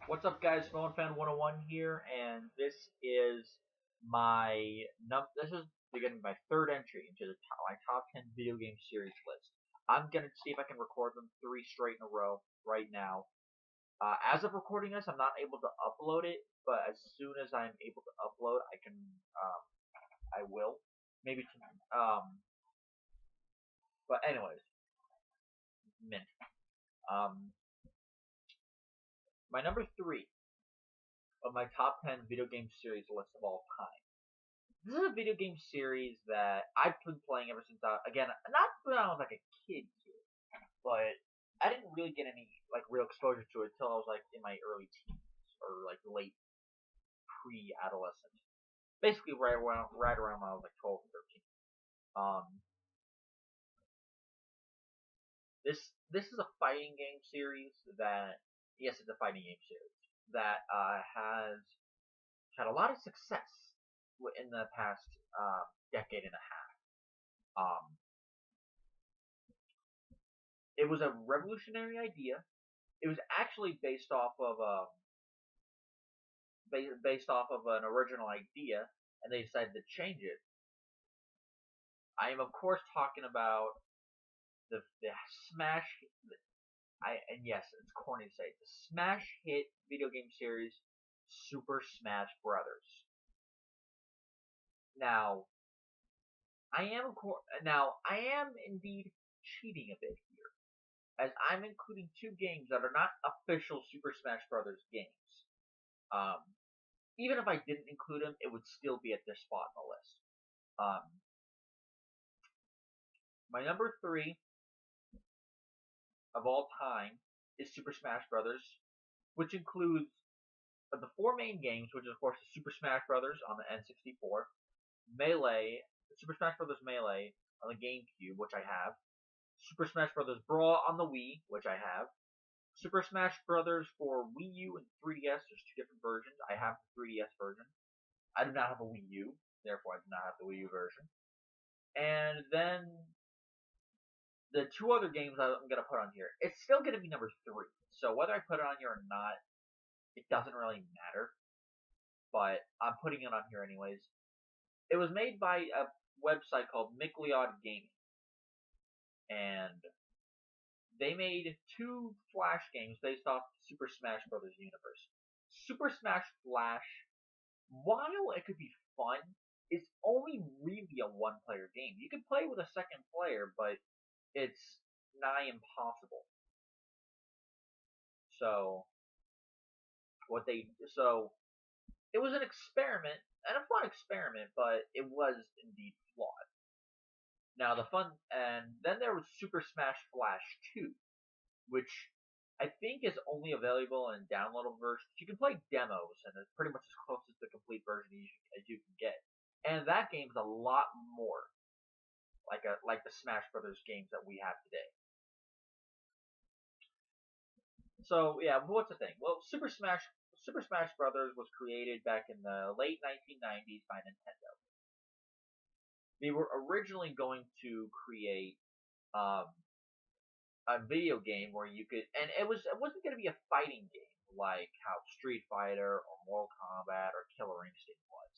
What's up, guys? Fan 101 here, and this is this is beginning my third entry into my top 10 video game series list. I'm gonna see if I can record them three straight in a row right now. As of recording this, I'm not able to upload it, but as soon as I'm able to upload, I will. Maybe but anyways, mint. Um, my number three of my top 10 video game series list of all time. This is a video game series that I've been playing ever since again, not when I was like a kid, but I didn't really get any like real exposure to it until I was like in my early teens or like late pre-adolescent. Basically, right around when I was like 12 or 13. Um, this is a fighting game series that yes, it's a fighting game series that has had a lot of success in the past decade and a half. Um, it was a revolutionary idea. It was actually based off of an original idea, and they decided to change it. I am of course talking about the smash. And yes, it's corny to say the smash hit video game series Super Smash Brothers. Now, I am indeed cheating a bit here, as I'm including two games that are not official Super Smash Brothers games. Um, Even if I didn't include them, it would still be at this spot in the list. My number three of all time is Super Smash Brothers, which includes the four main games, which is of course Super Smash Brothers on the N64, Melee, Super Smash Brothers Melee on the GameCube, which I have, Super Smash Brothers Brawl on the Wii, which I have, Super Smash Brothers for Wii U and 3DS. There's two different versions. I have the 3DS version. I do not have a Wii U, therefore I do not have the Wii U version. And then the two other games I'm gonna put on here, it's still gonna be number three. So whether I put it on here or not, it doesn't really matter. But I'm putting it on here anyways. It was made by a website called Micleod Gaming, and they made two Flash games based off the Super Smash Bros. Universe. Super Smash Flash, while it could be fun, it's only really a one-player game. You can play with a second player, but it's nigh impossible. So so it was an experiment and a fun experiment, but it was indeed flawed. Now and then there was Super Smash Flash 2, which I think is only available in downloadable versions. You can play demos, and it's pretty much as close as the complete version as you can get. And that game is a lot more like the Smash Brothers games that we have today. So yeah, what's the thing? Well, Super Smash Brothers was created back in the late 1990s by Nintendo. They were originally going to create um, a video game where you could, and it wasn't going to be a fighting game like how Street Fighter or Mortal Kombat or Killer Instinct was,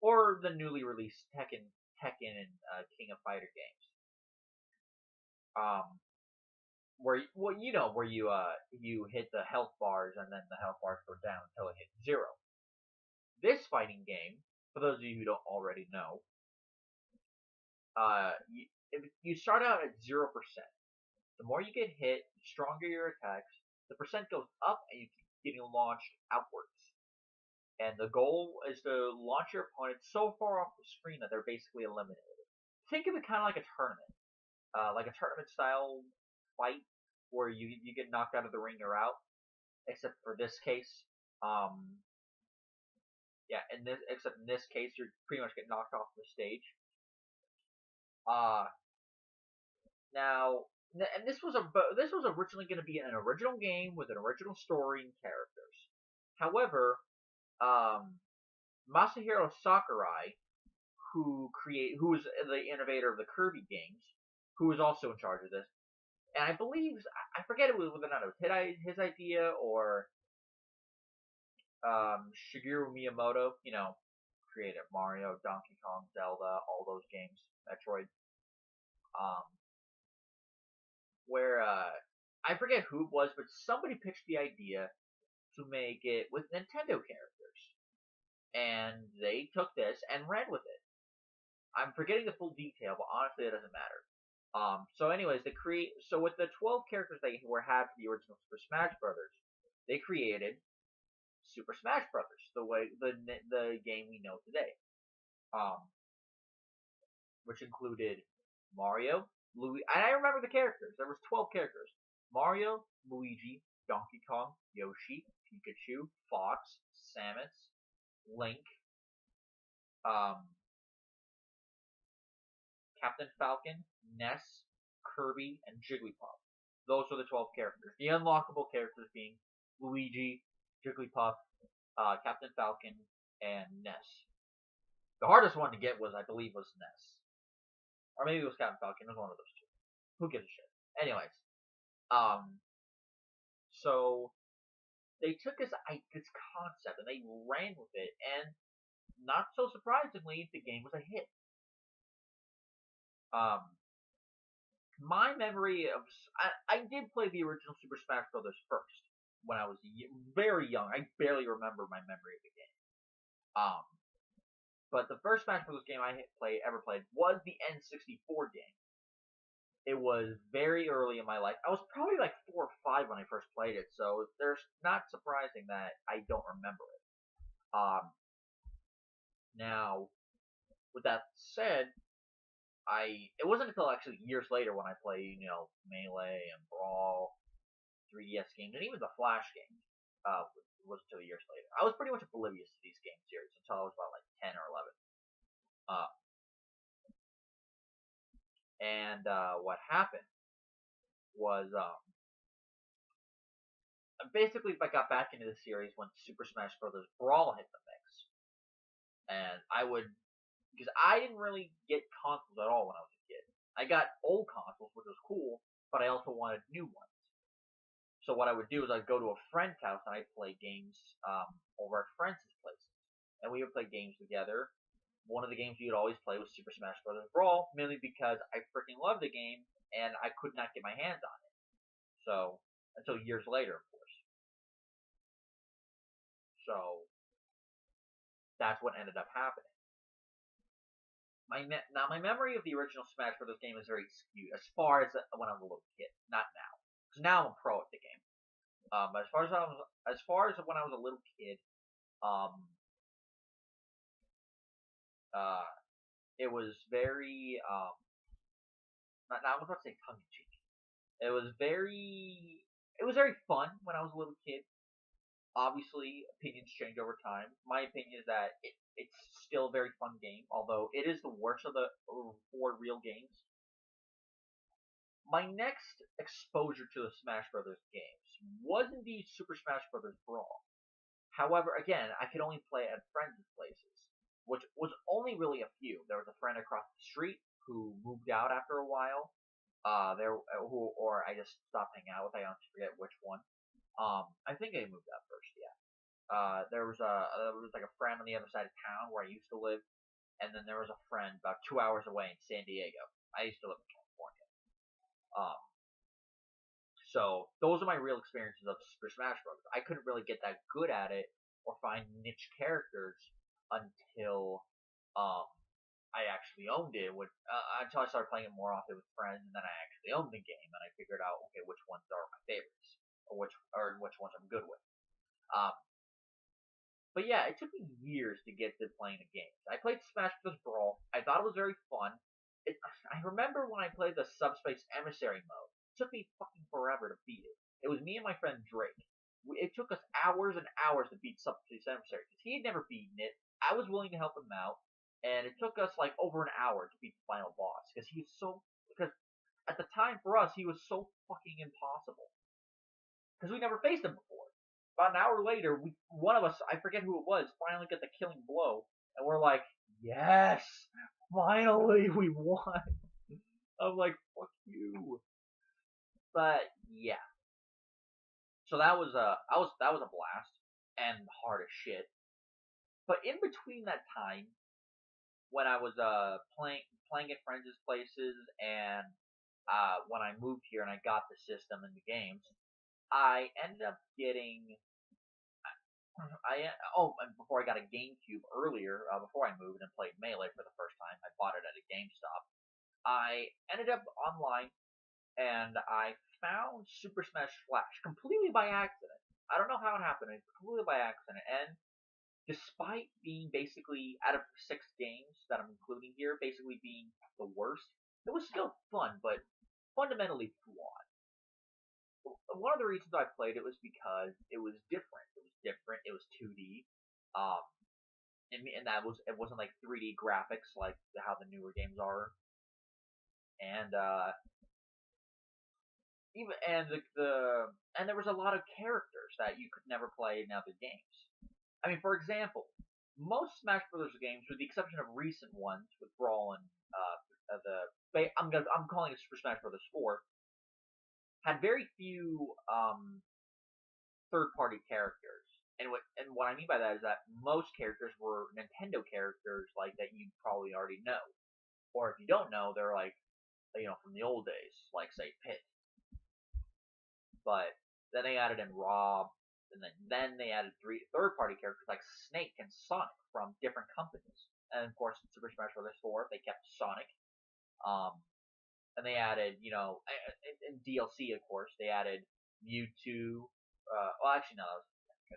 or the newly released Tekken and King of Fighter games. Where you hit the health bars and then the health bars go down until it hits zero. This fighting game, for those of you who don't already know, you start out at 0%. The more you get hit, the stronger your attacks. The percent goes up, and you keep getting launched outwards. And the goal is to launch your opponent so far off the screen that they're basically eliminated. Think of it kind of like a tournament, like a tournament style fight where you get knocked out of the ring or out. Except for this case, except in this case, you pretty much get knocked off the stage. Now, and this was originally going to be an original game with an original story and characters. However, Masahiro Sakurai, who was the innovator of the Kirby games, who was also in charge of this, and I believe I forget it was whether or not it was his idea or Shigeru Miyamoto, created Mario, Donkey Kong, Zelda, all those games, Metroid. Um, where I forget who it was, but somebody pitched the idea to make it with Nintendo characters, and they took this and ran with it. I'm forgetting the full detail, but honestly, it doesn't matter. So anyways, so with the 12 characters they had for the original Super Smash Brothers, they created Super Smash Brothers, the game we know today. Which included Mario, Luigi, and I remember the characters. There was 12 characters: Mario, Luigi, Donkey Kong, Yoshi, Pikachu, Fox, Samus, Link, Captain Falcon, Ness, Kirby, and Jigglypuff. Those are the 12 characters. The unlockable characters being Luigi, Jigglypuff, Captain Falcon, and Ness. The hardest one to get was, I believe, was Ness. Or maybe it was Captain Falcon. It was one of those two. Who gives a shit? Anyways. So they took this concept and they ran with it, and not so surprisingly, the game was a hit. My memory of I did play the original Super Smash Brothers first when I was very young. I barely remember my memory of the game. But the first Smash Brothers game I ever played was the N64 game. It was very early in my life. I was probably like 4 or 5 when I first played it, so there's not surprising that I don't remember it. Now, with that said, it wasn't until actually years later when I played, Melee and Brawl, 3DS games, and even the Flash games. It wasn't until years later. I was pretty much oblivious to these game series until I was about like 10 or 11. And what happened was basically I got back into the series when Super Smash Bros. Brawl hit the mix, and because I didn't really get consoles at all when I was a kid. I got old consoles, which was cool, but I also wanted new ones. So what I would do is I'd go to a friend's house and I'd play games over at friends' places, and we would play games together. One of the games we would always play was Super Smash Bros. Brawl, mainly because I freaking loved the game and I could not get my hands on it. So until years later, of course. So that's what ended up happening. Now my memory of the original Smash Bros. Game is very skewed as far as when I was a little kid, not now. Because now I'm a pro at the game. But as far as when I was a little kid, it was very I was about to say tongue in cheek. It was very fun when I was a little kid. Obviously, opinions change over time. My opinion is that it's still a very fun game, although it is the worst of the 4 real games. My next exposure to the Smash Brothers games was indeed Super Smash Brothers Brawl. However, again, I could only play at friends' places, which was only really a few. There was a friend across the street who moved out after a while. Or I just stopped hanging out with. I honestly forget which one. I think I moved out first. Yeah. There was like a friend on the other side of town where I used to live, and then there was a friend about 2 hours away in San Diego. I used to live in California. So those are my real experiences of Super Smash Bros. I couldn't really get that good at it or find niche characters until I actually owned it. Until I started playing it more often with friends, and then I actually owned the game, and I figured out which ones are my favorites or which ones I'm good with. But yeah, it took me years to get to playing the games. I played Smash Bros. Brawl. I thought it was very fun. I remember when I played the Subspace Emissary mode. It took me fucking forever to beat it. It was me and my friend Drake. It took us hours and hours to beat Subspace Emissary because he had never beaten it. I was willing to help him out, and it took us like over an hour to beat the final boss because at the time for us he was so fucking impossible because we never faced him before. About an hour later, one of us, I forget who it was, finally got the killing blow, and we're like, yes, finally we won. I'm like, fuck you. But yeah, so that was a blast. and hard as shit. But in between that time, when I was playing at friends' places, and when I moved here and I got the system and the games, I ended up getting and before I got a GameCube earlier, before I moved and played Melee for the first time, I bought it at a GameStop. I ended up online and I found Super Smash Flash completely by accident. I don't know how it happened. It's completely by accident. And despite being basically out of 6 games that I'm including here, basically being the worst, it was still fun, but fundamentally flawed. One of the reasons I played it was because it was different. It was different. It was 2D. Um, and it wasn't like 3D graphics like how the newer games are. And and there was a lot of characters that you could never play in other games. I mean, for example, most Smash Brothers games, with the exception of recent ones with Brawl and I'm calling it Super Smash Brothers 4, had very few third-party characters. And what I mean by that is that most characters were Nintendo characters, like that you probably already know, or if you don't know, they're like from the old days, like say Pit. But then they added in Rob, and then they added 3 third-party characters like Snake and Sonic from different companies. And of course, in Super Smash Bros. 4, they kept Sonic. And they added, in DLC, of course, they added Mewtwo.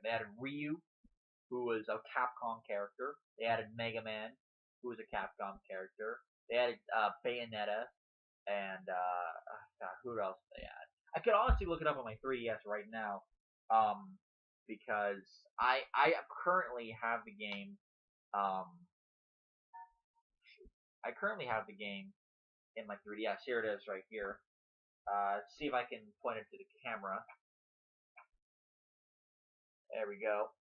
They added Ryu, who was a Capcom character. They added Mega Man, who was a Capcom character. They added Bayonetta, and who else did they add? I could honestly look it up on my 3DS right now, because I currently have the game. I currently have the game in my 3DS. Here it is, right here. See if I can point it to the camera. There we go.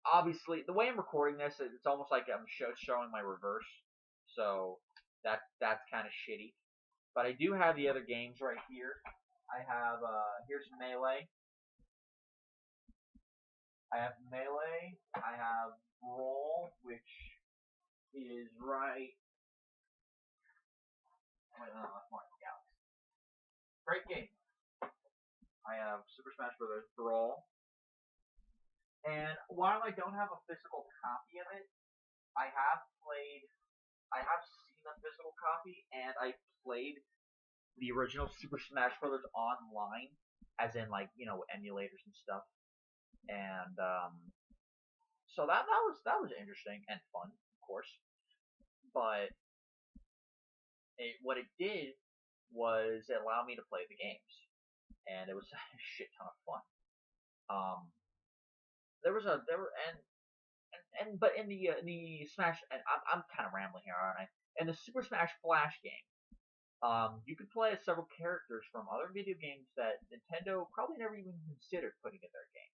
Obviously, the way I'm recording this, it's almost like I'm showing my reverse, so that's kind of shitty. But I do have the other games right here. I have here's Melee. I have Melee. I have Brawl, which is right. Wait, no, that's Mario Galaxy. Great game. I have Super Smash Bros. Brawl. And while I don't have a physical copy of it, I have seen a physical copy, and I played the original Super Smash Bros. Online, as in emulators and stuff. And so that was interesting and fun, of course. But what it did was it allowed me to play the games, and it was a shit ton of fun. But in the Smash, and I'm kind of rambling here, aren't I? In the Super Smash Flash game, you could play as several characters from other video games that Nintendo probably never even considered putting in their game.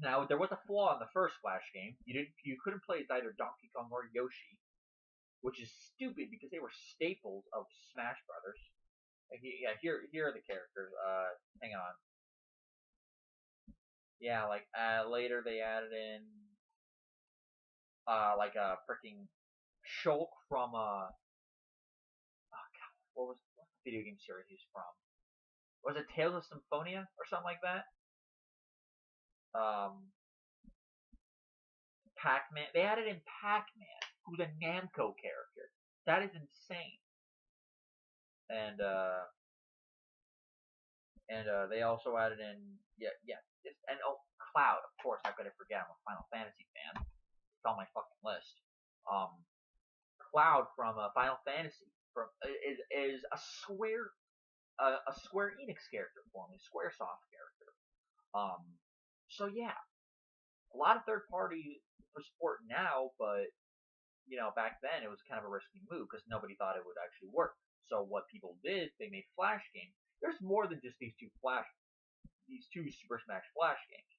Now there was a flaw in the first Flash game. You couldn't play as either Donkey Kong or Yoshi, which is stupid because they were staples of Smash Brothers. Here are the characters. Hang on. Yeah, later they added in like a freaking Shulk from what was the video game series he's from? Was it Tales of Symphonia or something like that? Pac-Man. They added in Pac-Man, who's a Namco character. That is insane. And they also added in Cloud. Of course, how could I forget? I'm a Final Fantasy fan. It's on my fucking list. Cloud from Final Fantasy is a Square Enix character, formerly SquareSoft character. So yeah, a lot of third party for support now, but back then it was kind of a risky move because nobody thought it would actually work. So what people did, they made Flash games. There's more than just these two Super Smash Flash games,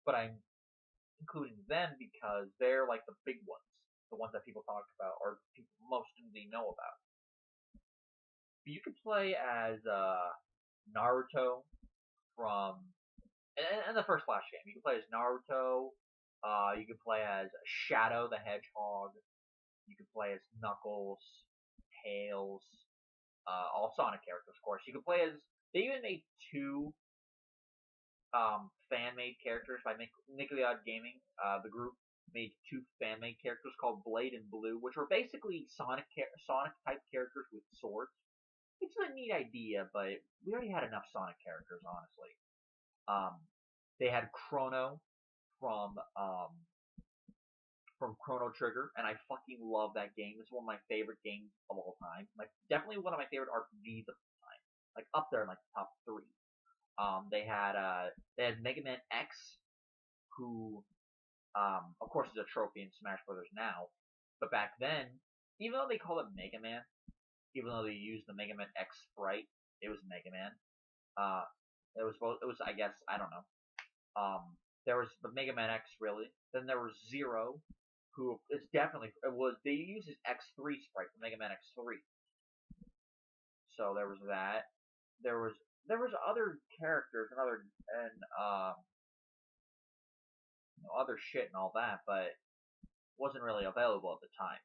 but I'm including them because they're like the big ones, the ones that people talk about or people mostly know about. But you could play as Naruto, from in the first Flash game. You can play as Naruto. You can play as Shadow the Hedgehog. You can play as Knuckles, Tails, all Sonic characters, of course. You can play as. They even made two fan-made characters by Nickelodeon Gaming. The group made two fan-made characters called Blade and Blue, which were basically Sonic type characters with swords. It's a neat idea, but we already had enough Sonic characters, honestly. They had Chrono from Chrono Trigger, and I fucking love that game. It's one of my favorite games of all time. Definitely one of my favorite RPGs of all time. Like up there in like the top 3. They had Mega Man X, who of course is a trophy in Smash Brothers now, but back then, even though they call it Mega Man, even though they used the Mega Man X sprite, it was Mega Man. It was I guess, I don't know. There was the Mega Man X, really. Then there was Zero, who they used his X3 sprite from Mega Man X3. So there was that. There was other characters and other shit and all that, but wasn't really available at the time.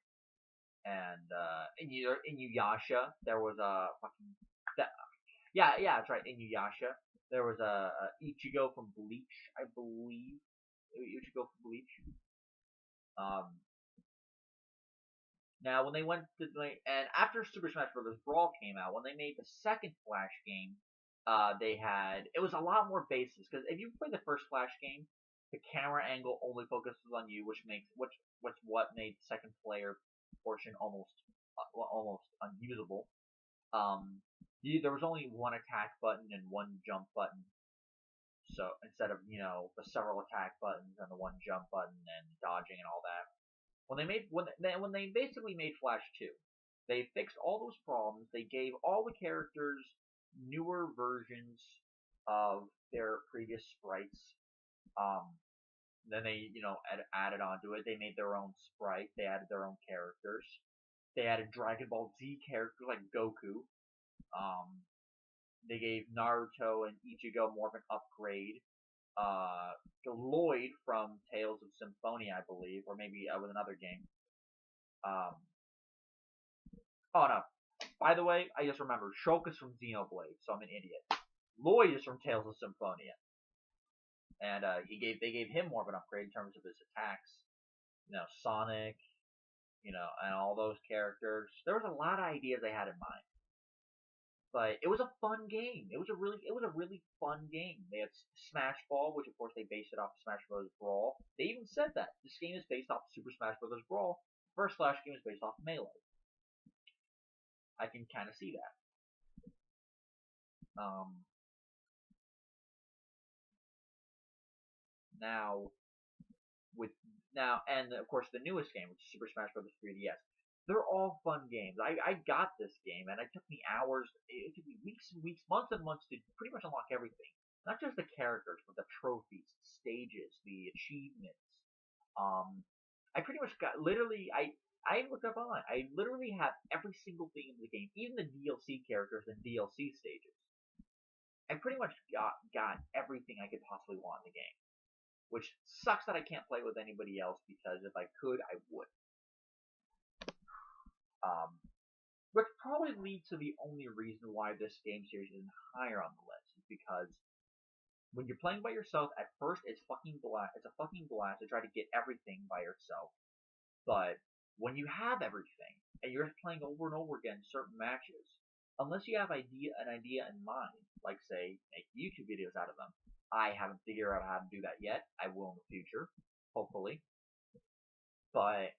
And in Inuyasha, there was a fucking that's right, Inuyasha. There was a Ichigo from Bleach, I believe. Ichigo from Bleach. Now, when they went to and after Super Smash Bros. Brawl came out, when they made the second Flash game, it was a lot more bases, because if you play the first Flash game, the camera angle only focuses on you, which what made the second player portion almost unusable. There was only one attack button and one jump button. So instead of the several attack buttons and the one jump button and dodging and all that, when they basically made Flash 2, they fixed all those problems. They gave all the characters newer versions of their previous sprites. Then they added onto it. They made their own sprite. They added their own characters. They added Dragon Ball Z characters like Goku. They gave Naruto and Ichigo more of an upgrade. Lloyd from Tales of Symphonia, I believe, or maybe with another game. Oh no! By the way, I just remembered. Shulk is from Xenoblade, so I'm an idiot. Lloyd is from Tales of Symphonia, and they gave him more of an upgrade in terms of his attacks. Sonic, and all those characters. There was a lot of ideas they had in mind. But it was a fun game. It was a really fun game. They had Smash Ball, which of course they based it off Smash Bros. Brawl. They even said that this game is based off Super Smash Bros. Brawl. The first Flash game is based off Melee. I can kind of see that. And of course the newest game, which is Super Smash Bros. 3DS. They're all fun games. I got this game, and it took me hours. It took me weeks and weeks, months and months to pretty much unlock everything. Not just the characters, but the trophies, stages, the achievements. I pretty much got I looked up online. I literally have every single thing in the game, even the DLC characters and DLC stages. I pretty much got everything I could possibly want in the game, which sucks that I can't play with anybody else, because if I could, I would. Which probably leads to the only reason why this game series isn't higher on the list, is because when you're playing by yourself, at first it's fucking blast. It's a fucking blast to try to get everything by yourself. But when you have everything and you're playing over and over again certain matches, unless you have an idea in mind, like say make YouTube videos out of them. I haven't figured out how to do that yet. I will in the future, hopefully. But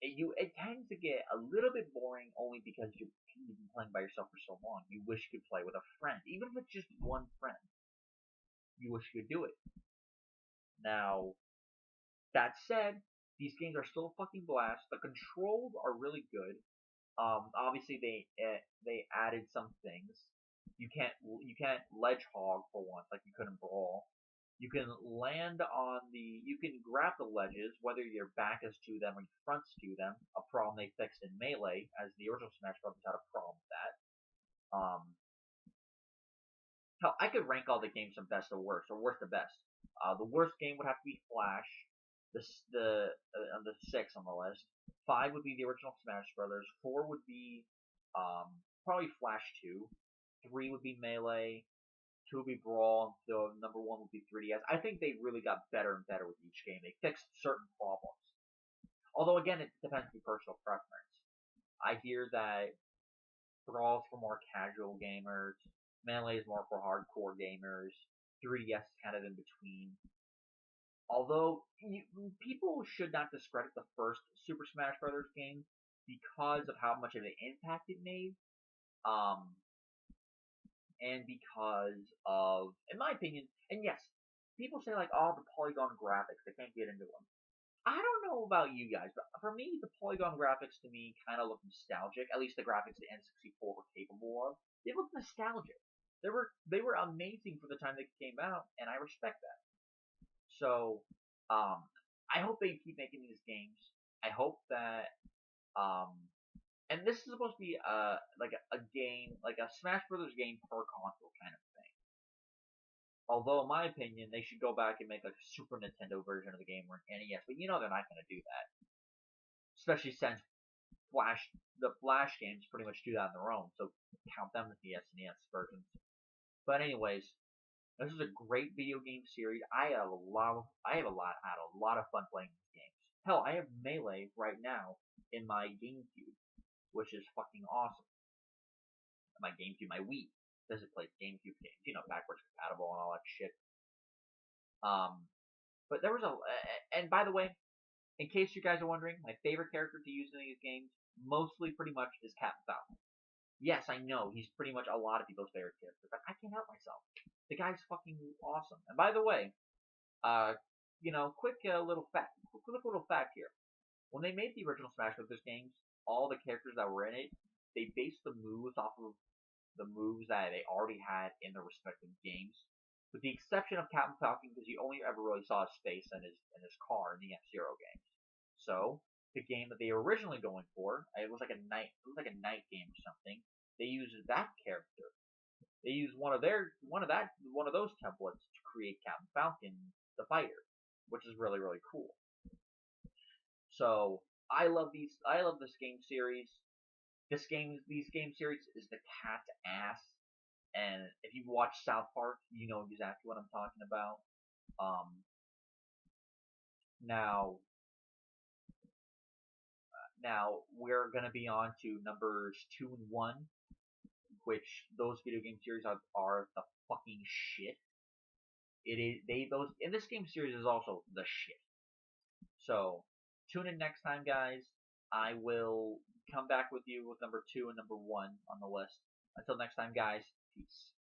it tends to get a little bit boring, only because you've been playing by yourself for so long. You wish you could play with a friend, even if it's just one friend. You wish you could do it. Now, that said, these games are still a fucking blast. The controls are really good. Obviously they added some things. You can't ledge hog for once, like you could in Brawl. You can you can grab the ledges, whether your back is to them or your front's to them, a problem they fixed in Melee, as the original Smash Bros. Had a problem with that. Hell, I could rank all the games from best to worst, or worst to best. The worst game would have to be Flash. The 6 on the list. 5 would be the original Smash Brothers. 4 would be probably Flash 2. 3 would be Melee. 2 would be Brawl. So number 1 would be 3DS. I think they really got better and better with each game. They fixed certain problems. Although again, it depends on personal preference. I hear that Brawl's for more casual gamers. Melee is more for hardcore gamers. 3DS is kind of in between. Although people should not discredit the first Super Smash Bros. Game because of how much of an impact it made, and because of, in my opinion, and yes, people say like, oh, the polygon graphics, they can't get into them. I don't know about you guys, but for me, the polygon graphics to me kind of look nostalgic. At least the graphics the N64 were capable of. They look nostalgic. They were amazing for the time they came out, and I respect that. So, I hope they keep making these games. I hope that, and this is supposed to be like a game, like a Smash Brothers game per console kind of thing. Although, in my opinion, they should go back and make like a Super Nintendo version of the game or an NES, but you know they're not going to do that. Especially since the Flash games pretty much do that on their own, so count them as the SNES versions. But anyways, this is a great video game series. I had a lot of fun playing these games. Hell, I have Melee right now in my GameCube, which is fucking awesome. My GameCube, my Wii, doesn't play GameCube games, backwards compatible and all that shit. But there was and by the way, in case you guys are wondering, my favorite character to use in these games, mostly pretty much is Captain Falcon. Yes, I know, he's pretty much a lot of people's favorite character, but I can't help myself. The guy's fucking awesome. And by the way, quick little fact here. When they made the original Smash Bros. Games, all the characters that were in it, they based the moves off of the moves that they already had in their respective games. With the exception of Captain Falcon, because you only ever really saw his face and his car in the F-Zero games. So, the game that they were originally going for, it was like a night game or something. They used that character. They used one of those templates to create Captain Falcon, the fighter, which is really, really cool. So I love this game series. These game series is the cat's ass. And if you watch South Park, you know exactly what I'm talking about. Now we're gonna be on to numbers 2 and 1, which those video game series are the fucking shit. In this game series is also the shit. So tune in next time, guys. I will come back with you with number 2 and number 1 on the list. Until next time, guys. Peace.